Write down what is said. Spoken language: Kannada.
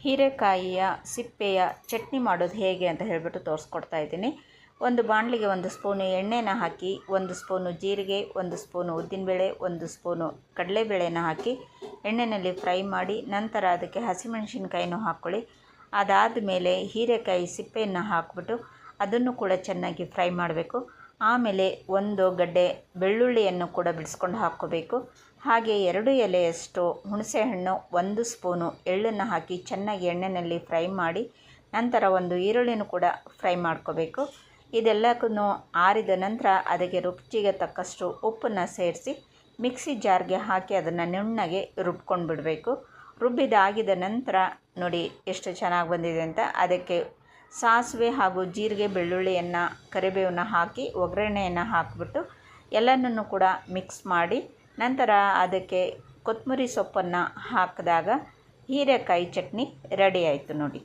ಹೀರೆಕಾಯಿಯ ಸಿಪ್ಪೆಯ ಚಟ್ನಿ ಮಾಡೋದು ಹೇಗೆ ಅಂತ ಹೇಳಿಬಿಟ್ಟು ತೋರಿಸ್ಕೊಡ್ತಾ ಇದ್ದೀನಿ. ಒಂದು ಬಾಣಲಿಗೆ 1 ಸ್ಪೂನು ಎಣ್ಣೆನ ಹಾಕಿ, 1 ಸ್ಪೂನು ಜೀರಿಗೆ, 1 ಸ್ಪೂನು ಉದ್ದಿನಬೇಳೆ, 1 ಸ್ಪೂನು ಕಡಲೆಬೇಳೆನ ಹಾಕಿ ಎಣ್ಣೆಯಲ್ಲಿ ಫ್ರೈ ಮಾಡಿ, ನಂತರ ಅದಕ್ಕೆ ಹಸಿಮೆಣಸಿನ್ಕಾಯಿನೂ ಹಾಕ್ಕೊಳ್ಳಿ. ಅದಾದ ಮೇಲೆ ಹೀರೆಕಾಯಿ ಸಿಪ್ಪೆಯನ್ನು ಹಾಕ್ಬಿಟ್ಟು ಅದನ್ನು ಕೂಡ ಚೆನ್ನಾಗಿ ಫ್ರೈ ಮಾಡಬೇಕು. ಆಮೇಲೆ 1 ಗಡ್ಡೆ ಬೆಳ್ಳುಳ್ಳಿಯನ್ನು ಕೂಡ ಬಿಡಿಸ್ಕೊಂಡು ಹಾಕ್ಕೋಬೇಕು. ಹಾಗೆ 2 ಎಲೆಯಷ್ಟು ಹುಣಸೆಹಣ್ಣು, 1 ಸ್ಪೂನು ಎಳ್ಳನ್ನು ಹಾಕಿ ಚೆನ್ನಾಗಿ ಎಣ್ಣೆಯಲ್ಲಿ ಫ್ರೈ ಮಾಡಿ, ನಂತರ 1 ಈರುಳ್ಳಿನೂ ಕೂಡ ಫ್ರೈ ಮಾಡ್ಕೋಬೇಕು. ಇದೆಲ್ಲಕ್ಕೂ ಆರಿದ ನಂತರ ಅದಕ್ಕೆ ರುಚಿಗೆ ತಕ್ಕಷ್ಟು ಉಪ್ಪನ್ನು ಸೇರಿಸಿ ಮಿಕ್ಸಿ ಜಾರ್ಗೆ ಹಾಕಿ ಅದನ್ನು ನುಣ್ಣಗೆ ರುಬ್ಕೊಂಡು ಬಿಡಬೇಕು. ರುಬ್ಬಿದಾಗಿದ ನಂತರ ನೋಡಿ ಎಷ್ಟು ಚೆನ್ನಾಗಿ ಬಂದಿದೆ ಅಂತ. ಅದಕ್ಕೆ ಸಾಸಿವೆ ಹಾಗೂ ಜೀರಿಗೆ, ಬೆಳ್ಳುಳ್ಳಿಯನ್ನು, ಕರಿಬೇವನ್ನು ಹಾಕಿ ಒಗ್ಗರಣೆಯನ್ನು ಹಾಕಿಬಿಟ್ಟು ಎಲ್ಲನೂ ಕೂಡ ಮಿಕ್ಸ್ ಮಾಡಿ, ನಂತರ ಅದಕ್ಕೆ ಕೊತ್ತಂಬರಿ ಸೊಪ್ಪನ್ನು ಹಾಕಿದಾಗ ಹೀರೆಕಾಯಿ ಚಟ್ನಿ ರೆಡಿ ಆಯಿತು ನೋಡಿ.